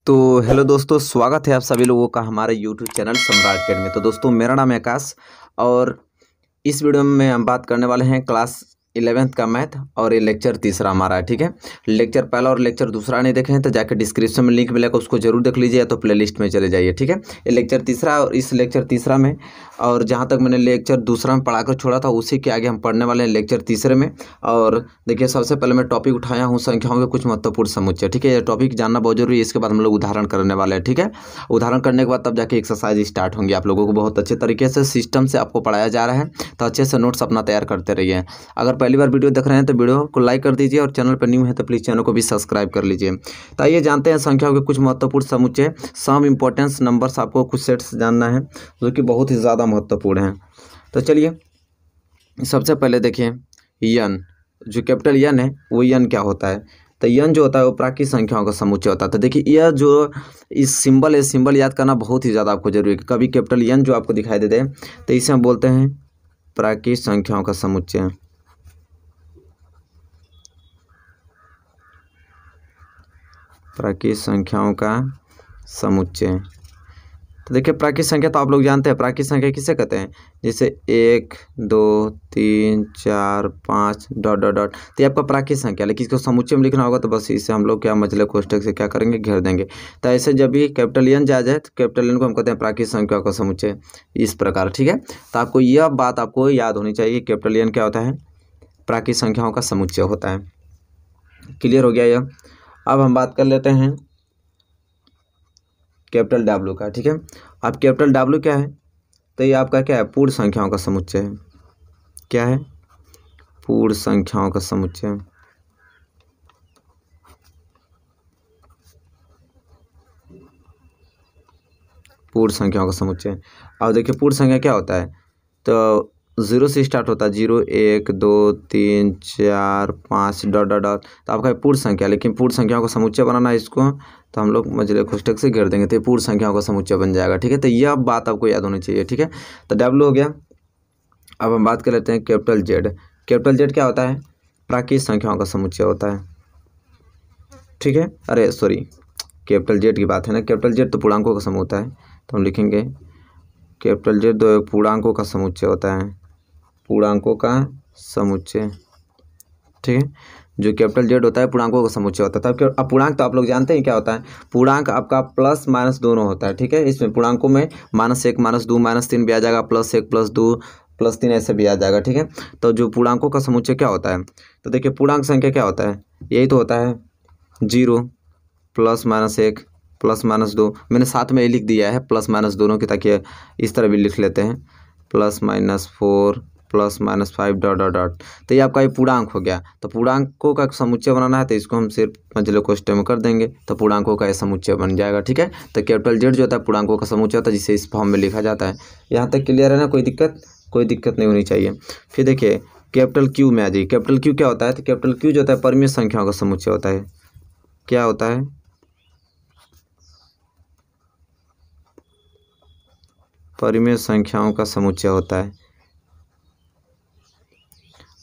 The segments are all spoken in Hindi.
तो हेलो दोस्तों, स्वागत है आप सभी लोगों का हमारे यूट्यूब चैनल सम्राट अकेडमी। तो दोस्तों, मेरा नाम है आकाश और इस वीडियो में हम बात करने वाले हैं क्लास 11th का मैथ और ये लेक्चर तीसरा हमारा है। ठीक है, लेक्चर पहला और लेक्चर दूसरा नहीं देखे हैं तो जाकर डिस्क्रिप्शन में लिंक मिलेगा, उसको जरूर देख लीजिए, या तो प्लेलिस्ट में चले जाइए। ठीक है, ये लेक्चर तीसरा और इस लेक्चर तीसरा में और जहाँ तक मैंने लेक्चर दूसरा में पढ़ाकर छोड़ा था उसी के आगे हम पढ़ने वाले हैं लेक्चर तीसरे में। और देखिए, सबसे पहले मैं टॉपिक उठाया हूँ संख्याओं के कुछ महत्वपूर्ण समुच्चय। ठीक है, ये टॉपिक जानना बहुत जरूरी है। इसके बाद हम लोग उदाहरण करने वाले हैं। ठीक है, उदाहरण करने के बाद तब जाके एक्सरसाइज स्टार्ट होंगी। आप लोगों को बहुत अच्छे तरीके से सिस्टम से आपको पढ़ाया जा रहा है, तो अच्छे से नोट्स अपना तैयार करते रहिए। अगर पहली बार वीडियो देख रहे हैं तो वीडियो को लाइक कर दीजिए और चैनल पर न्यू है तो प्लीज़ चैनल को भी सब्सक्राइब कर लीजिए। तो आइए जानते हैं संख्याओं के कुछ महत्वपूर्ण समुच्चय, सम इम्पोर्टेंस नंबर्स। आपको कुछ सेट्स जानना है जो कि बहुत ही ज़्यादा महत्वपूर्ण है। तो चलिए सबसे पहले देखिए, यन, जो कैपिटल यन है वो यन क्या होता है। तो यन जो होता है वो प्राकृत संख्याओं का समुच्चय होता है। तो देखिए, यह जो इस सिंबल है, सिंबल याद करना बहुत ही ज़्यादा आपको जरूरी है। कभी कैपिटल यन जो आपको दिखाई देते हैं तो इसे हम बोलते हैं प्राकृत संख्याओं का समुच्चय। प्राकृत संख्याओं का समुच्चय। तो देखिए, प्राकृत संख्या तो आप लोग जानते हैं, प्राकृत संख्या किसे कहते हैं, जैसे 1 2 3 4 5 डॉट डॉट डॉट। तो ये आपका प्राकृत संख्या, लेकिन इसको समुच्चय में लिखना होगा तो बस इसे हम लोग क्या मझले कोष्ठक से क्या करेंगे, घेर देंगे। तो ऐसे जब भी कैपिटल एन जा जाए तो कैपिटल एन को हम कहते हैं प्राकृत संख्या का समुच्चय, इस प्रकार। ठीक है, तो आपको यह बात आपको याद होनी चाहिए, कैपिटल एन क्या होता है, प्राकृत संख्याओं का समुच्चय होता है। क्लियर हो गया यह। अब हम बात कर लेते हैं कैपिटल डब्ल्यू का। ठीक है, अब कैपिटल डब्ल्यू क्या है, तो ये आपका क्या है, पूर्ण संख्याओं का समुच्चय है। क्या है, पूर्ण संख्याओं का समुच्चय। पूर्ण संख्याओं का समुच्चय। अब देखिए, पूर्ण संख्या क्या होता है, तो 0 से स्टार्ट होता है, 0 1 2 3 4 5 डॉट डॉट डॉट। तो आपका पूर्ण संख्या, लेकिन पूर्ण संख्याओं का समुच्चय बनाना है इसको तो हम लोग मझले कोष्ठक से घेर देंगे, तो ये पूर्ण संख्याओं का समुच्चय बन जाएगा। ठीक है, तो यह बात आपको याद होनी चाहिए। ठीक है, तो डब्ल्यू हो गया। अब हम बात कर लेते हैं कैपिटल जेड। कैपिटल जेड क्या होता है, प्राकृत संख्याओं का समुच्चय होता है। ठीक है, अरे सॉरी, कैपिटल जेड की बात है ना, कैपिटल जेड तो पूर्णांकों का समूह होता है, तो हम लिखेंगे कैपिटल जेड दो पूर्णांकों का समुच्चय होता है, पूर्णांकों का समुच्चय। ठीक है, जो कैपिटल जेड होता है पूर्णांकों का समुच्चय होता है। तब अब पूर्णांक तो आप लोग जानते हैं क्या होता है, पूर्णांक आपका प्लस माइनस दोनों होता है। ठीक है, इसमें पूर्णांकों में -1 -2 -3 भी आ जाएगा, +1 +2 +3 ऐसे भी आ जाएगा। ठीक है, तो जो पूर्णांकों का समुच्चय क्या होता है, तो देखिए पूर्णांक संख्या क्या होता है, यही तो होता है 0 +-1 +-2। मैंने साथ में ये लिख दिया है प्लस माइनस दोनों की, ताकि इस तरह भी लिख लेते हैं, +-4 +-5 डॉट डॉट डॉट। तो ये आपका ये पूर्णांक हो गया। तो पूर्णांकों का समुच्चय बनाना है तो इसको हम सिर्फ मझले कोष्ठक में कर देंगे, तो पूर्णांकों का ये समुच्चय बन जाएगा। ठीक है, तो कैपिटल जेड जो होता है पूर्णांकों का समुच्चय होता है, जिसे इस फॉर्म में लिखा जाता है। यहाँ तक क्लियर है ना, कोई दिक्कत नहीं होनी चाहिए। फिर देखिए कैपिटल क्यू में आ जाइए। कैपिटल क्यू क्या होता है, तो कैपिटल क्यू जो होता है परिमेय संख्याओं का समुच्चय होता है। क्या होता है, परिमेय संख्याओं का समुच्चय होता है।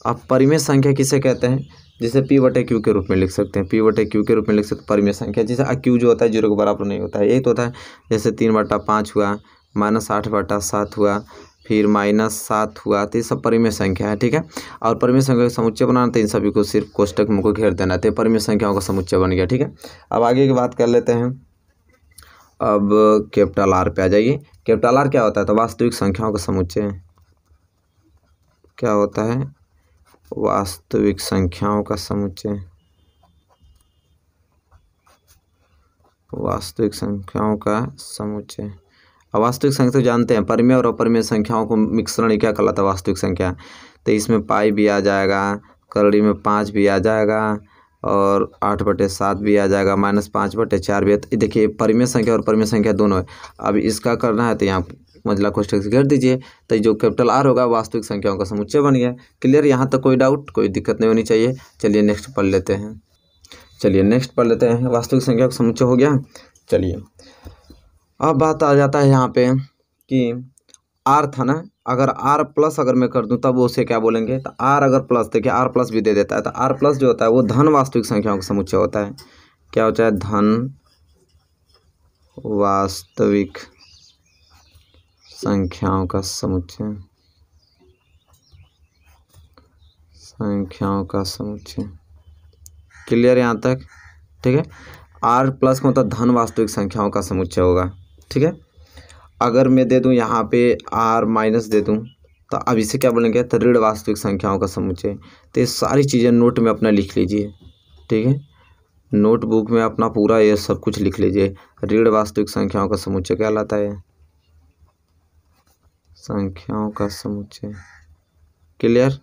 अब परिमेय संख्या किसे कहते हैं, जिसे P/Q के रूप में लिख सकते हैं, P/Q के रूप में लिख सकते हैं परिमेय संख्या। जैसे Q जो होता है 0 के बराबर नहीं होता है, यही तो होता है। जैसे 3/5 हुआ, -8/7 हुआ, फिर -7 हुआ, तो ये सब परिमेय संख्या है। ठीक है, और परिमेय संख्या का समुच्चय बनाना तो इन सभी को सिर्फ कोष्ठक में को घेर देना, तो परिमेय संख्याओं का समुच्चय बन गया। ठीक है, अब आगे की बात कर लेते हैं। अब कैपिटल आर पे आ जाइए। कैपिटल आर क्या होता है, तो वास्तविक संख्याओं का समुच्चय। क्या होता है, वास्तविक संख्याओं का समुच्चय। वास्तविक संख्याओं का समुच्चय। अब वास्तविक संख्या तो जानते हैं, परिमेय और अपरिमेय संख्याओं को मिश्रण ही क्या कहलाता है, वास्तविक संख्या। तो इसमें पाई भी आ जाएगा, करड़ी में 5 भी आ जाएगा, और 8/7 भी आ जाएगा, -5/4 भी है। तो देखिए परिमेय संख्या और परिमेय संख्या दोनों है। अब इसका करना है तो यहाँ मझला कोष्ठक से घेर दीजिए, तो जो कैपिटल आर होगा वास्तविक संख्याओं का समुच्चय बन गया। क्लियर, यहाँ तक कोई डाउट, कोई दिक्कत नहीं होनी चाहिए। चलिए नेक्स्ट पढ़ लेते हैं। वास्तविक संख्या का समुच्चय हो गया। चलिए अब बात आ जाता है यहाँ पे कि आर था ना, अगर आर प्लस अगर मैं कर दूं तब उसे क्या बोलेंगे, तो आर अगर प्लस, देखिए आर प्लस भी दे देता है, तो आर प्लस जो होता है वो धन वास्तविक संख्याओं का समुच्चय होता है। क्या होता है, धन वास्तविक संख्याओं का समुच्चय, संख्याओं का समुच्चय। क्लियर यहाँ तक? ठीक है। आर प्लस का मतलब धन वास्तविक संख्याओं का समुच्चय होगा। ठीक है। अगर मैं दे दूं यहाँ पे आर माइनस दे दूं तो अब इसे क्या बोलेंगे? तो ऋण वास्तविक संख्याओं का समुच्चय। तो ये सारी चीज़ें नोट में अपना लिख लीजिए। ठीक है, नोटबुक में अपना पूरा ये सब कुछ लिख लीजिए। ऋण वास्तविक संख्याओं का समुच्चय कहलाता है, संख्याओं का समुच्चय। क्लियर?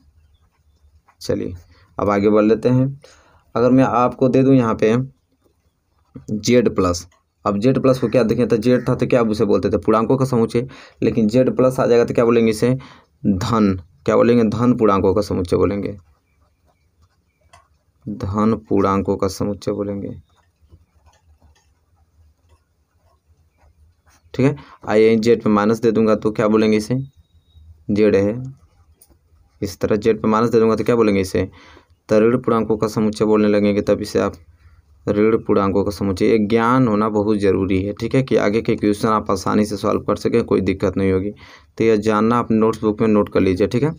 चलिए अब आगे बढ़ लेते हैं। अगर मैं आपको दे दूं यहाँ पे जेड प्लस, अब जेड प्लस को क्या देखें तो जेड था तो क्या उसे बोलते थे? पूर्णांकों का समुच्चय। लेकिन जेड प्लस आ जाएगा तो क्या बोलेंगे इसे? धन। क्या बोलेंगे? धन पूर्णांकों का समुच्चय बोलेंगे, धन पूर्णांकों का समुच्चय बोलेंगे। ठीक है। आइए जेड पे माइनस दे दूंगा तो क्या बोलेंगे इसे? जेड है। इस तरह जेड पे माइनस दे दूंगा तो क्या बोलेंगे इसे? तो ऋण पूर्णांकों का समुच्चय बोलने लगेंगे, तब इसे आप ऋण पूर्णांकों का समुच्चय। ये ज्ञान होना बहुत ज़रूरी है। ठीक है, कि आगे के क्वेश्चन आप आसानी से सॉल्व कर सकें, कोई दिक्कत नहीं होगी। तो यह जानना अपने नोट्स बुक में नोट कर लीजिए। ठीक है,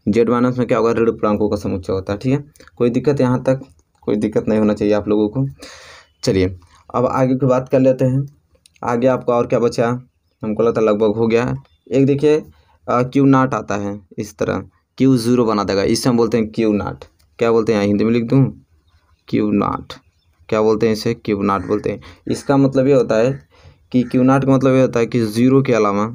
जेड माइनस में क्या होगा? ऋण पूर्णांकों का समुच्चय होता है। ठीक है, कोई दिक्कत यहाँ तक? कोई दिक्कत नहीं होना चाहिए आप लोगों को। चलिए अब आगे की बात कर लेते हैं। आगे आपका और क्या बचा? हमको लगता है लगभग हो गया। एक देखिए क्यू नाट आता है इस तरह, क्यू ज़ीरो बना देगा, इसे हम बोलते हैं क्यू नाट। क्या बोलते हैं? हिंदी में लिख दूँ, क्यू नाट। क्या बोलते हैं इसे? क्यू नाट बोलते हैं। इसका मतलब ये होता है कि क्यू नाट का मतलब ये होता है कि ज़ीरो के अलावा,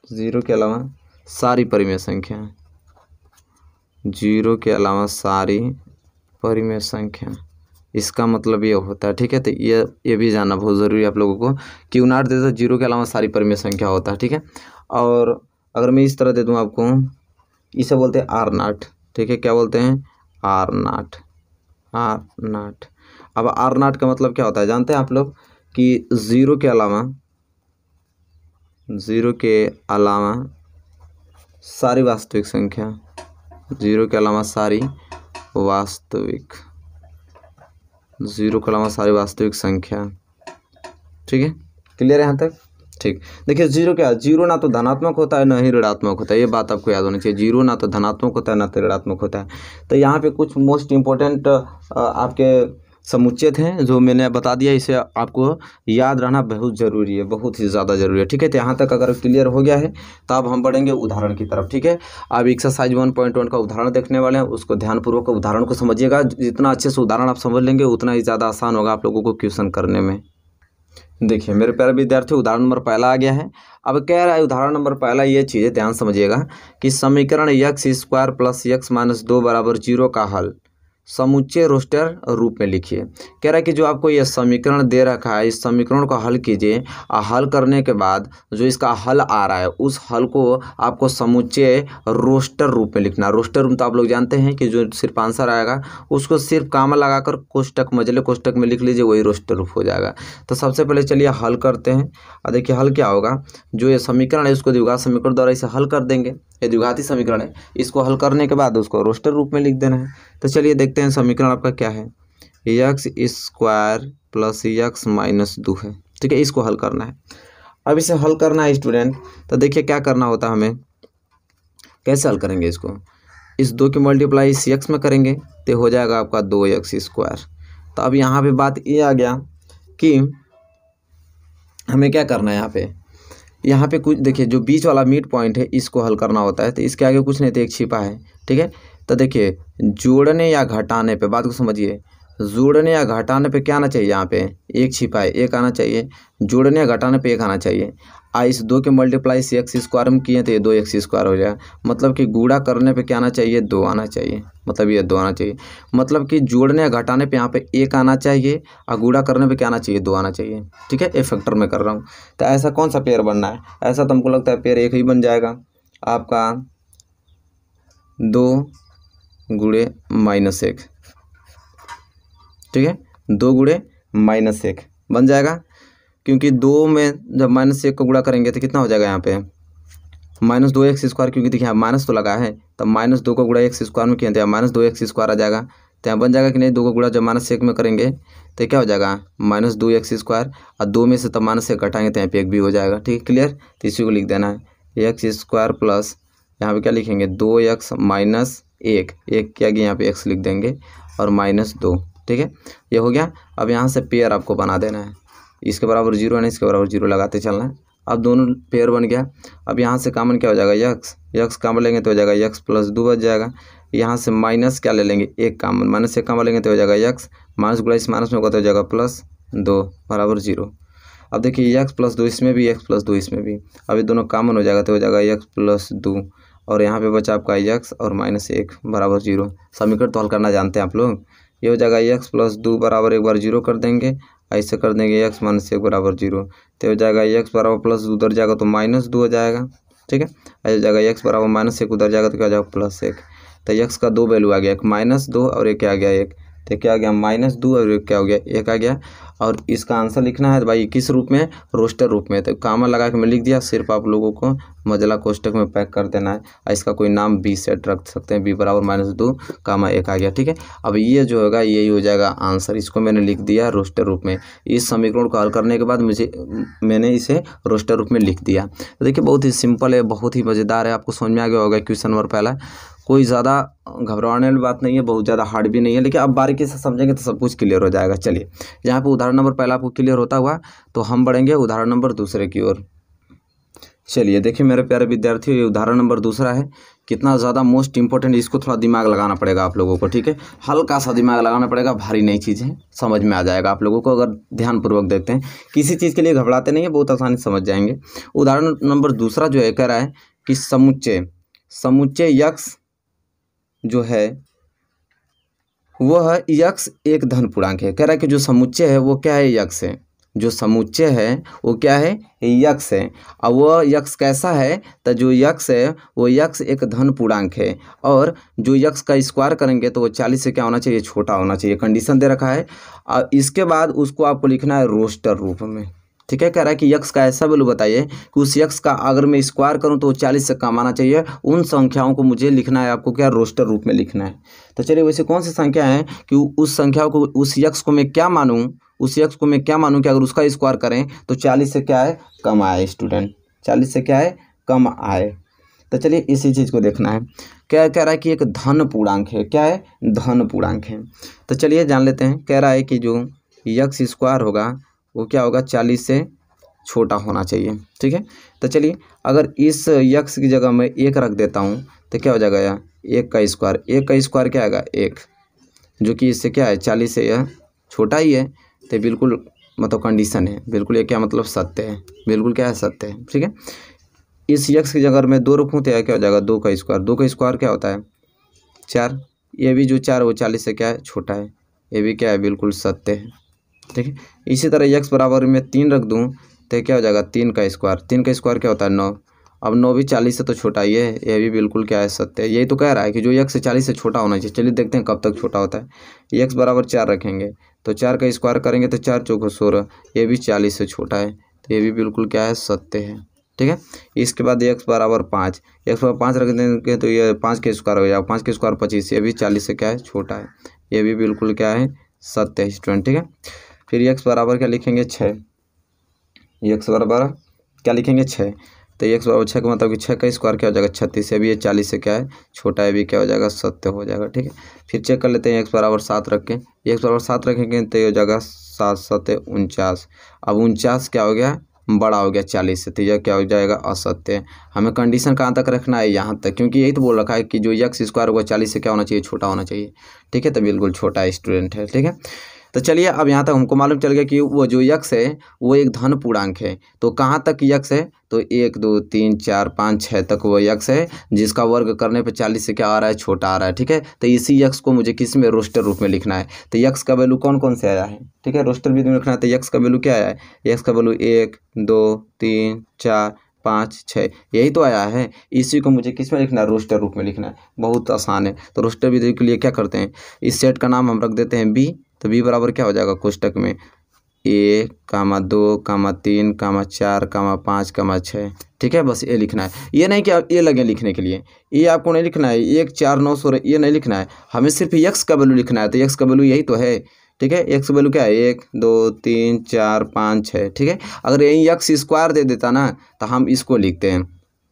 ज़ीरो के अलावा सारी परिमेय संख्या, जीरो के अलावा सारी परिमेय संख्या, इसका मतलब ये होता है। ठीक है, तो ये भी जानना बहुत ज़रूरी है आप लोगों को। क्यू नाट दे दो, जीरो के अलावा सारी परिमेय संख्या होता है। ठीक है, और अगर मैं इस तरह दे दूँ आपको, इसे बोलते हैं आर नाट। ठीक है, क्या बोलते हैं? आर नाट, आर नाट। अब आर नाट का मतलब क्या होता है जानते हैं आप लोग? कि ज़ीरो के अलावा, ज़ीरो के अलावा सारी वास्तविक संख्या, ज़ीरो के अलावा सारी वास्तविक, ज़ीरो के अलावा सारी वास्तविक संख्या। ठीक है, क्लियर है यहाँ तक? ठीक। देखिए जीरो क्या? जीरो ना तो धनात्मक होता है ना ही ऋणात्मक होता है, ये बात आपको याद होनी चाहिए। जीरो ना तो धनात्मक होता है ना तो ऋणात्मक होता है। तो यहाँ पे कुछ मोस्ट इम्पोर्टेंट आपके समुच्चय थे जो मैंने बता दिया, इसे आपको याद रहना बहुत ज़रूरी है, बहुत ही ज़्यादा ज़रूरी है। ठीक है, तो यहाँ तक अगर क्लियर हो गया है तो अब हम बढ़ेंगे उदाहरण की तरफ। ठीक है, अब एक्सरसाइज 1.1 का उदाहरण देखने वाले हैं, उसको ध्यानपूर्वक उदाहरण को समझिएगा। जितना अच्छे से उदाहरण आप समझ लेंगे उतना ही ज़्यादा आसान होगा आप लोगों को क्वेश्चन करने में। देखिए मेरे प्यारे विद्यार्थी, उदाहरण नंबर पहला आ गया है। अब कह रहा है उदाहरण नंबर पहला, ये चीज़ें ध्यान समझिएगा कि समीकरण x square plus x minus 2 बराबर 0 का हल समुच्चय रोस्टर रूप में लिखिए। कह रहा है कि जो आपको यह समीकरण दे रखा है, इस समीकरण को हल कीजिए और हल करने के बाद जो इसका हल आ रहा है उस हल को आपको समुच्चय रोस्टर रूप में लिखना। रोस्टर रूप तो आप लोग जानते हैं कि जो सिर्फ आंसर आएगा उसको सिर्फ कामा लगाकर कोष्टक, मझले कोष्टक में लिख लीजिए, वही रोस्टर रूप हो जाएगा। तो सबसे पहले चलिए हल करते हैं। और देखिए हल क्या होगा, जो ये समीकरण है उसको द्विघात समीकरण द्वारा इसे हल कर देंगे। ये द्विघाती समीकरण है, इसको हल करने के बाद उसको रोस्टर रूप में लिख देना है। तो चलिए देखते हैं समीकरण आपका क्या है। X square plus x minus 2 है। ठीक है, इसको हल करना है। अब इसे हल करना है स्टूडेंट, तो देखिए क्या करना होता है हमें, कैसे हल करेंगे इसको? इस 2 की मल्टीप्लाई इस यक्स में करेंगे तो हो जाएगा आपका 2x स्क्वायर। तो अब यहाँ पे बात ये आ गया कि हमें क्या करना है। यहाँ पे कुछ देखिए, जो बीच वाला मिड पॉइंट है इसको हल करना होता है। तो इसके आगे कुछ नहीं तो एक छिपा है। ठीक है, तो देखिए जोड़ने या घटाने पे, बात को समझिए, जोड़ने या घटाने पे क्या आना चाहिए? यहाँ पे एक छिपा है, एक आना चाहिए। जोड़ने या घटाने पे एक आना चाहिए। इस 2 के मल्टीप्लाई इस एक्स स्क्वायर में किए तो ये 2x स्क्वायर हो जाएगा। मतलब कि गुणा करने पे क्या आना चाहिए? 2 आना चाहिए। मतलब ये 2 आना चाहिए। मतलब कि जोड़ने या घटाने पे यहाँ पे 1 आना चाहिए और गुणा करने पे क्या आना चाहिए? 2 आना चाहिए। ठीक है, ए फैक्टर में कर रहा हूँ। तो ऐसा कौन सा पेयर बनना है? ऐसा तो हमको लगता है पेयर एक ही बन जाएगा आपका, 2 गुणे -1। ठीक है, 2 गुणे -1 बन जाएगा, क्योंकि 2 में जब -1 को गुणा करेंगे तो कितना हो जाएगा यहाँ पे? -2x स्क्वायर, क्योंकि देखिए यहाँ माइनस तो लगा है, तब -2 को गुणा x स्क्वायर में किया तो -2x स्क्वायर आ जाएगा। तो यहाँ बन जाएगा कि नहीं, 2 को गुणा जब -1 में करेंगे तो क्या हो जाएगा -2x² और 2 में से तब -1 घटाएंगे तो यहाँ पे 1 भी हो जाएगा। ठीक है, क्लियर। तो इसी को लिख देना है x² प्लस यहाँ पे क्या लिखेंगे 2x -1, एक क्या गया यहाँ पे x लिख देंगे और -2। ठीक है, ये हो गया। अब यहाँ से पेयर आपको बना देना है, इसके बराबर 0 है ना, इसके बराबर 0 लगाते चलना है। अब दोनों पेयर बन गया। अब यहाँ से कॉमन क्या हो जाएगा x कॉमन लेंगे तो हो जाएगा x + 2 बच जाएगा। यहाँ से माइनस क्या ले लेंगे 1 कॉमन, -1 कॉमन लेंगे तो हो जाएगा x, माइनस गुणा इस माइनस में होगा तो हो जाएगा +2 बराबर 0। अब देखिए x + 2 इसमें भी, x + 2 इसमें भी, अब ये दोनों कॉमन हो जाएगा तो हो जाएगा x + 2 और यहाँ पे बचा आपका x और -1 बराबर 0। समीकरण तो हल करना जानते हैं आप लोग। ये हो जाएगा x + 2 बराबर एक बार 0 कर देंगे, ऐसे कर देंगे x - 1 बराबर 0, तो हो जाएगा x बराबर प्लस उधर जाएगा तो -2 हो जाएगा। ठीक है, ऐसे हो जाएगा x बराबर -1 उधर जाएगा तो क्या हो जाएगा +1। तो x का 2 वैल्यू आ गया, एक -2 और एक क्या आ गया 1, तो क्या आ गया -2 और एक क्या हो गया 1 आ गया। और इसका आंसर लिखना है भाई किस रूप में, रोस्टर रूप में। तो कॉमा लगा के मैं लिख दिया, सिर्फ आप लोगों को मजला कोष्टक में पैक कर देना है। इसका कोई नाम b सेट रख सकते हैं, b बराबर -2 कामा 1 आ गया। ठीक है, अब ये जो होगा यही हो जाएगा आंसर, इसको मैंने लिख दिया रोस्टर रूप में। इस समीकरण को हल करने के बाद मैंने इसे रोस्टर रूप में लिख दिया। तो देखिए बहुत ही सिंपल है, बहुत ही मज़ेदार है, आपको समझ में आ गया होगा क्वेश्चन नंबर पहला। कोई ज़्यादा घबराने वाली बात नहीं है, बहुत ज़्यादा हार्ड भी नहीं है, लेकिन आप बारीकी से समझेंगे तो सब कुछ क्लियर हो जाएगा। चलिए, यहाँ पे उदाहरण नंबर पहला आपको क्लियर होता हुआ तो हम बढ़ेंगे उदाहरण नंबर दूसरे की ओर। चलिए देखिए मेरे प्यारे विद्यार्थियों, ये उदाहरण नंबर दूसरा है। कितना ज़्यादा मोस्ट इंपॉर्टेंट, इसको थोड़ा दिमाग लगाना पड़ेगा आप लोगों को। ठीक है, हल्का सा दिमाग लगाना पड़ेगा, भारी नई चीज़ है, समझ में आ जाएगा आप लोगों को अगर ध्यानपूर्वक देखते हैं। किसी चीज़ के लिए घबराते नहीं है, बहुत आसानी से समझ जाएंगे। उदाहरण नंबर दूसरा जो है कह रहा है कि समुच्चय यक्स जो है वह यक्स एक धन पूर्णांक है। कह रहा है कि जो समुच्चय है वो क्या है, यक्स है। जो समुच्चय है वो क्या है, यक्स है। अब वह यक्स कैसा है, तो जो यक्स है वो यक्स एक धन पूर्णांक है और जो यक्स का स्क्वायर करेंगे तो वो 40 से क्या होना चाहिए, छोटा होना चाहिए। कंडीशन दे रखा है और इसके बाद उसको आपको लिखना है रोस्टर रूप में। ठीक है, कह रहा है कि यक्स का ऐसा वैल्यू बताइए कि उस यक्स का अगर मैं स्क्वायर करूं तो 40 से कम आना चाहिए। उन संख्याओं को मुझे लिखना है, आपको क्या रोस्टर रूप में लिखना है। तो चलिए वैसे कौन सी संख्या है कि उस संख्याओं को, उस यक्स को मैं क्या मानूं, कि अगर उसका स्क्वायर करें तो 40 से क्या है, कम आए। स्टूडेंट 40 से क्या है, कम आए। तो चलिए इसी चीज़ को देखना है। क्या कह रहा है कि एक धन पूर्णांक है, क्या है, धन पूर्णांक है। तो चलिए जान लेते हैं। कह रहा है कि जो यक्स स्क्वायर होगा वो क्या होगा, 40 से छोटा होना चाहिए। ठीक है, तो चलिए अगर इस यक्स की जगह मैं 1 रख देता हूँ तो क्या हो जाएगा, यार 1 का स्क्वायर क्या आएगा 1, जो कि इससे क्या है 40 से यह छोटा ही है। तो बिल्कुल मतलब कंडीशन है, बिल्कुल ये क्या मतलब सत्य है, बिल्कुल क्या है, सत्य है। ठीक है, इस यक्स की जगह मैं 2 रखूँ तो यह क्या हो जाएगा 2 का स्क्वायर क्या होता है 4। ये भी जो 4 वो 40 से क्या है, छोटा है। ये भी क्या है, बिल्कुल सत्य है। ठीक है, इसी तरह यक्स बराबर में 3 रख दूं तो क्या हो जाएगा 3 का स्क्वायर क्या होता है 9। अब 9 भी 40 से तो छोटा ही है, ये भी बिल्कुल क्या है, सत्य है। यही तो कह रहा है कि जो यक्स 40 से छोटा होना चाहिए। चलिए देखते हैं कब तक छोटा होता है। यक्स बराबर 4 रखेंगे तो 4 का स्क्वायर करेंगे तो 4 चौको 16, ये भी 40 से छोटा है, तो ये भी बिल्कुल क्या है, सत्य है। ठीक है, इसके बाद यक्स बराबर 5 रख देंगे तो ये 5 के स्क्वायर हो जाएगा, 5 के स्क्वायर 25, ये भी 40 से क्या है, छोटा है, ये भी बिल्कुल क्या है, सत्य है स्टूडेंट। ठीक है, फिर यक्स बराबर क्या लिखेंगे 6, यक्स बराबर क्या लिखेंगे 6, तो यक्स बराबर 6 का मतलब कि 6 का स्क्वायर क्या हो जाएगा 36, भी ये 40 से क्या है, छोटा है, भी क्या हो जाएगा, सत्य हो जाएगा। ठीक है, फिर चेक कर लेते हैं यक्स बराबर 7 रख के, यक्स बराबर 7 रखेंगे तो ये हो जाएगा 7 7 49। अब 49 क्या हो गया, बड़ा हो गया 40 से, तो यह क्या हो जाएगा, असत्य। हमें कंडीशन कहाँ तक रखना है, यहाँ तक, क्योंकि यही तो बोल रखा है कि जो यक्स स्क्वायर होगा 40 से क्या होना चाहिए, छोटा होना चाहिए। ठीक है, तो बिल्कुल छोटा स्टूडेंट है। ठीक है, तो चलिए अब यहाँ तक हमको मालूम चल गया कि वो जो यक्स है वो एक धन पूर्णांक है। तो कहाँ तक यक्स है, तो 1 2 3 4 5 6 तक वो यक्स है जिसका वर्ग करने पे 40 से क्या आ रहा है, छोटा आ रहा है। ठीक है, तो इसी यक्स को मुझे किस में, रोस्टर रूप में लिखना है। तो यक्स का वैल्यू कौन कौन से आया है, ठीक है, रोस्टर विधि में लिखना है। तो यक्स का वैल्यू क्या आया है, यक्स का वैल्यू 1 2 3 4 5 6 यही तो आया है। इसी को मुझे किस में लिखना है, रोस्टर रूप में लिखना है। बहुत आसान है। तो रोस्टर विधि के लिए क्या करते हैं, इस सेट का नाम हम रख देते हैं बी। तो बी बराबर क्या हो जाएगा, कोष्टक में ए कामा 2 कामा 3 कामा 4 कामा 5 कामा 6। ठीक है, बस ये लिखना है। ये नहीं कि आप ये लगे लिखने के लिए, ये आपको नहीं लिखना है 1 4 9 16 ये नहीं लिखना है, हमें सिर्फ यक्स का वैल्यू लिखना है। तो यक्स का वैल्यू यही तो है। ठीक है, यक्स वैल्यू क्या है 1 2 3 4 5 6। ठीक है, अगर यही यक्स स्क्वायर दे देता ना तो हम इसको लिखते हैं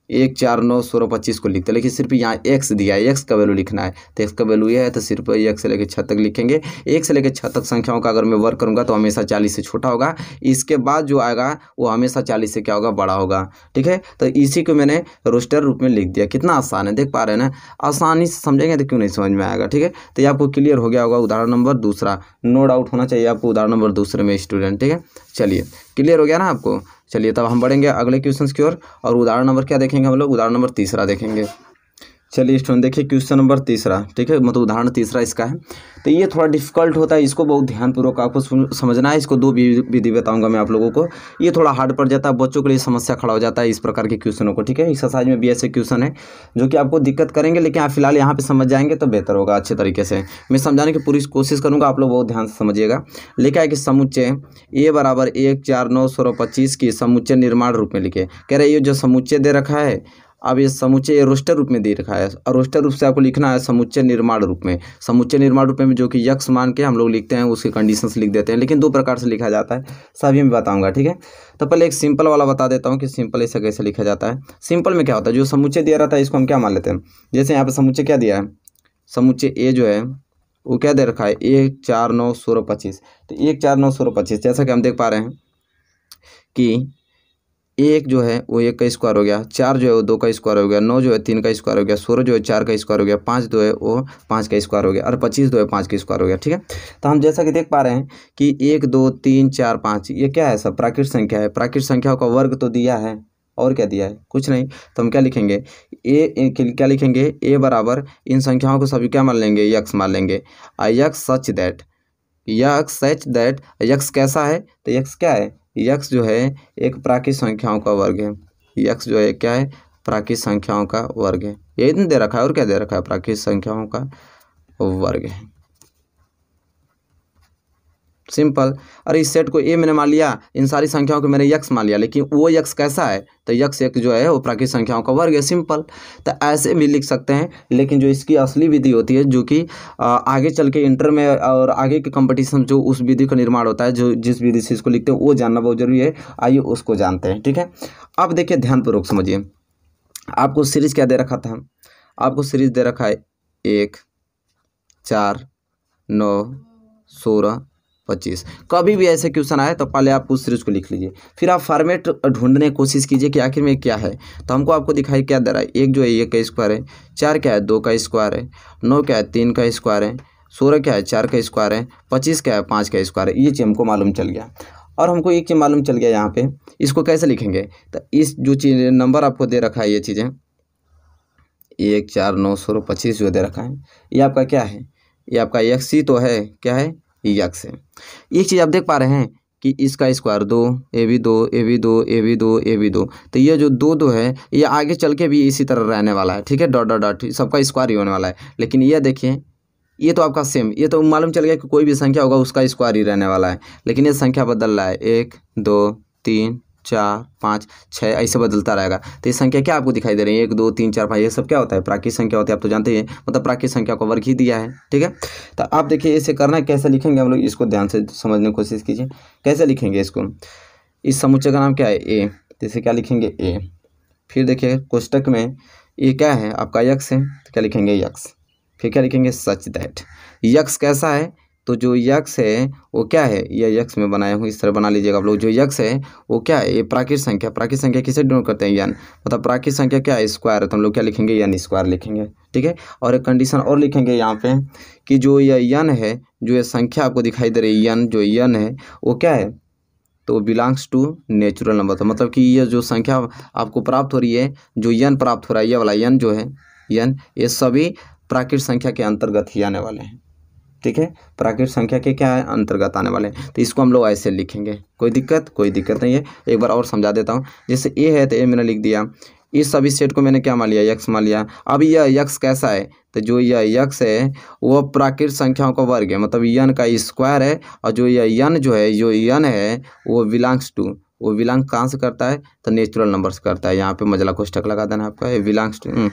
1 4 9 16 25 को लिखते हैं, लेकिन सिर्फ यहाँ एक्स दिया है, एक्स का वैल्यू लिखना है। तो एक्स का वैल्यू ये है, तो सिर्फ 1 से लेकर 6 तक लिखेंगे। 1 से लेकर 6 तक संख्याओं का अगर मैं वर्क करूँगा तो हमेशा 40 से छोटा होगा, इसके बाद जो आएगा वो हमेशा 40 से क्या होगा, बड़ा होगा। ठीक है, तो इसी को मैंने रोस्टर रूप में लिख दिया। कितना आसान है, देख पा रहे हैं ना, आसानी से समझेंगे तो क्यों नहीं समझ में आएगा। ठीक है, तो ये आपको क्लियर हो गया होगा। उदाहरण नंबर दूसरा, नो डाउट होना चाहिए आपको उदाहरण नंबर दूसरे में स्टूडेंट। ठीक है, चलिए क्लियर हो गया ना आपको। चलिए तब हम बढ़ेंगे अगले क्वेश्चंस की ओर, और उदाहरण नंबर क्या देखेंगे हम लोग, उदाहरण नंबर तीसरा देखेंगे। चलिए स्टूडेंट देखिए क्वेश्चन नंबर तीसरा। ठीक है, मतलब उदाहरण तीसरा इसका है। तो ये थोड़ा डिफिकल्ट होता है, इसको बहुत ध्यानपूर्वक आपको समझना है। इसको दो विधि बताऊंगा मैं आप लोगों को। ये थोड़ा हार्ड पड़ जाता है, बच्चों के लिए समस्या खड़ा हो जाता है इस प्रकार के क्वेश्चनों को। ठीक है, एक्सरसाइज में भी ऐसे क्वेश्चन है जो कि आपको दिक्कत करेंगे, लेकिन आप फिलहाल यहाँ पे समझ जाएंगे तो बेहतर होगा। अच्छे तरीके से मैं समझाने की पूरी कोशिश करूँगा, आप लोग बहुत ध्यान से समझिएगा। लिखा है कि समुच्चय ए बराबर 1 4 9 16 25 की समुच्चय निर्माण रूप में लिखे। कह रहे ये जो समुच्चय दे रखा है, अब ये समुच्चय रोस्टर रूप में दे रखा है, और रोस्टर रूप से आपको लिखना है समुच्चय निर्माण रूप में। समुच्चय निर्माण रूप में जो कि यक्स मान के हम लोग लिखते हैं, उसके कंडीशंस लिख देते हैं, लेकिन दो प्रकार से लिखा जाता है, सभी में बताऊंगा। ठीक है, तो पहले एक सिंपल वाला बता देता हूँ कि सिंपल ऐसे कैसे लिखा जाता है। सिंपल में क्या होता है, जो समुच्चय दिया रहता है इसको हम क्या मान लेते हैं। जैसे यहाँ पे समुच्चय क्या दिया है, समुच्चय ए जो है वो क्या दे रखा है 1 4 9 16 25। तो 1 4 9 16 25 जैसा कि हम देख पा रहे हैं कि 1 जो है वो 1 का स्क्वायर हो गया, 4 जो है वो 2 का स्क्वायर हो गया, 9 जो है 3 का स्क्वायर हो गया, 16 जो है 4 का स्क्वायर हो गया, 5 जो है वो 5 का स्क्वायर हो गया, और 25 जो है 5 का स्क्वायर हो गया। ठीक है, तो हम जैसा कि देख पा रहे हैं कि 1 2 3 4 5 ये क्या है, सब प्राकृत संख्या है। प्राकृत संख्याओं का वर्ग तो दिया है, और क्या दिया है, कुछ नहीं। तो हम क्या लिखेंगे, क्या लिखेंगे, ए बराबर इन संख्याओं को सभी क्या मान लेंगे, यक्स मान लेंगे। यक्स सच दैट, यक्स कैसा है, तो यक्स क्या है, यक्स जो है एक प्राकृत संख्याओं का वर्ग है। यक्स जो है क्या है, प्राकृत संख्याओं का वर्ग है। यही दे रखा है, और क्या दे रखा है, प्राकृत संख्याओं का वर्ग है। सिंपल। अरे इस सेट को ए मैंने मान लिया, इन सारी संख्याओं को मैंने यक्स मान लिया, लेकिन वो यक्स कैसा है, तो यक्स एक जो है वो प्राकृत संख्याओं का वर्ग है। सिंपल। तो ऐसे भी लिख सकते हैं, लेकिन जो इसकी असली विधि होती है, जो कि आगे चल के इंटर में और आगे के कंपटीशन जो उस विधि का निर्माण होता है, जो जिस विधि से इसको लिखते हैं वो जानना बहुत जरूरी है। आइए उसको जानते हैं। ठीक है, अब देखिए ध्यानपूर्वक समझिए। आपको सीरीज क्या दे रखा था, आपको सीरीज दे रखा है 1 4 9 16 25। कभी भी ऐसे क्वेश्चन आए तो पहले आप उस सीरीज को लिख लीजिए, फिर आप फॉर्मेट ढूंढने की कोशिश कीजिए कि आखिर में क्या है। तो हमको आपको दिखाई क्या दे रहा है, 1 जो है 1 का स्क्वायर है, 4 क्या है 2 का स्क्वायर है, 9 क्या है 3 का स्क्वायर है, 16 क्या है 4 का स्क्वायर है, 25 क्या है 5 का स्क्वायर है। ये चीज़ हमको मालूम चल गया। और हमको एक चीज़ मालूम चल गया यहाँ पे, इसको कैसे लिखेंगे, तो इस जो चीज़ नंबर आपको दे रखा है, ये चीज़ें 1 4 9 16 25 जो दे रखा है, ये आपका क्या है, ये आपका यक्स ही तो है, क्या है, यक्स है। एक चीज़ आप देख पा रहे हैं कि इसका स्क्वायर 2, ए भी 2, ए भी 2, ए भी 2, ए भी 2। तो ये जो 2 2 है ये आगे चल के भी इसी तरह रहने वाला है। ठीक है, डॉट डॉट डॉट सबका स्क्वायर ही होने वाला है। लेकिन ये देखिए, ये तो आपका सेम, ये तो मालूम चल गया कि कोई भी संख्या होगा उसका स्क्वायर ही रहने वाला है। लेकिन ये संख्या बदल रहा है, 1 2 3 4 5 6 ऐसे बदलता रहेगा। तो ये संख्या क्या आपको दिखाई दे रही है, 1 2 3 4 5, ये सब क्या होता है, प्राकृत संख्या होती है। आप तो जानते हैं, मतलब प्राकृत संख्या को वर्ग ही दिया है। ठीक है, तो आप देखिए इसे करना है, कैसे लिखेंगे हम लोग, इसको ध्यान से समझने की कोशिश कीजिए। कैसे लिखेंगे इसको, इस समुच्चय का नाम क्या है, ए, तो इसे क्या लिखेंगे, ए। फिर देखिए कोष्टक में ये क्या है, आपका यक्स है, तो क्या लिखेंगे, यक्स। फिर क्या लिखेंगे, सच दैट। यक्स कैसा है, तो जो यक्स है वो क्या है, ये यक्स में बनाया हूँ, इस तरह बना लीजिएगा आप लोग। जो यक्स है वो क्या है, ये प्राकृत संख्या। प्राकृत संख्या किसे डिनोट करते हैं, यन। मतलब प्राकृत संख्या क्या है, स्क्वायर है, तो हम लोग क्या लिखेंगे, यन स्क्वायर लिखेंगे। ठीक है, और एक कंडीशन और लिखेंगे यहाँ पे कि जो ये यन है, जो ये संख्या आपको दिखाई दे रही है, यन, जो यन है वो क्या है, तो बिलोंग्स टू नेचुरल नंबर। तो मतलब कि ये जो संख्या आपको प्राप्त हो रही है, जो यन प्राप्त हो रहा है, ये वाला यन जो है, यन, ये सभी प्राकृत संख्या के अंतर्गत ही आने वाले हैं। ठीक है, प्राकृत संख्या के क्या है, अंतर्गत आने वाले हैं। तो इसको हम लोग ऐसे लिखेंगे, कोई दिक्कत नहीं है। एक बार और समझा देता हूँ। जैसे ए है तो ए मैंने लिख दिया इस सभी सेट को मैंने क्या मान लिया, यक्स मान लिया। अब यह यक्स कैसा है, तो जो यह यक्स है वो प्राकृत संख्याओं का वर्ग है, मतलब यन का स्क्वायर है। और जो यह यन जो है, जो यन है वो बिलोंग्स टू, वो बिलोंग कहाँ से करता है, तो नेचुरल नंबर से करता है। यहाँ पे मजला कोष्टक लगा देना आपका, ये बिलोंग्स टू,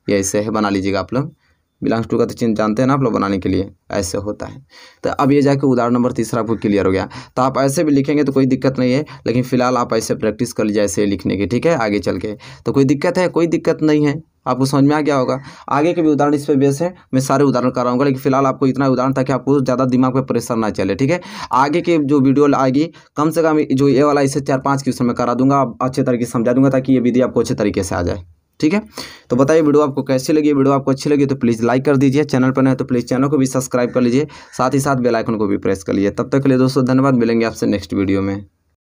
ये ऐसे है, बना लीजिएगा आप लोग। बिलोंग्स टू का तो चिन्ह जानते हैं ना आप लोग, बनाने के लिए ऐसे होता है। तो अब ये जाके उदाहरण नंबर तीसरा आपको क्लियर हो गया। तो आप ऐसे भी लिखेंगे तो कोई दिक्कत नहीं है, लेकिन फिलहाल आप ऐसे प्रैक्टिस कर लीजिए ऐसे लिखने की, ठीक है। आगे चल के तो कोई दिक्कत है, कोई दिक्कत नहीं है, आपको समझ में आ गया होगा। आगे के भी उदाहरण इस पे बेस है, मैं सारे उदाहरण कराऊंगा, लेकिन फिलहाल आपको इतना उदाहरण ताकि आपको ज़्यादा दिमाग पे प्रेशर ना चले, ठीक है। आगे के जो वीडियो आएगी कम से कम जो ये वाला इसे 4-5 क्वेश्चन में करा दूंगा, अच्छे तरीके से समझा दूंगा ताकि ये विधि आपको अच्छे तरीके से आ जाए, ठीक है। तो बताइए वीडियो आपको कैसी लगी। वीडियो आपको अच्छी लगी तो प्लीज़ लाइक कर दीजिए, चैनल पर नए तो प्लीज़ चैनल को भी सब्सक्राइब कर लीजिए, साथ ही साथ बेल आइकन को भी प्रेस कर लीजिए। तब तक के लिए दोस्तों धन्यवाद, मिलेंगे आपसे नेक्स्ट वीडियो में।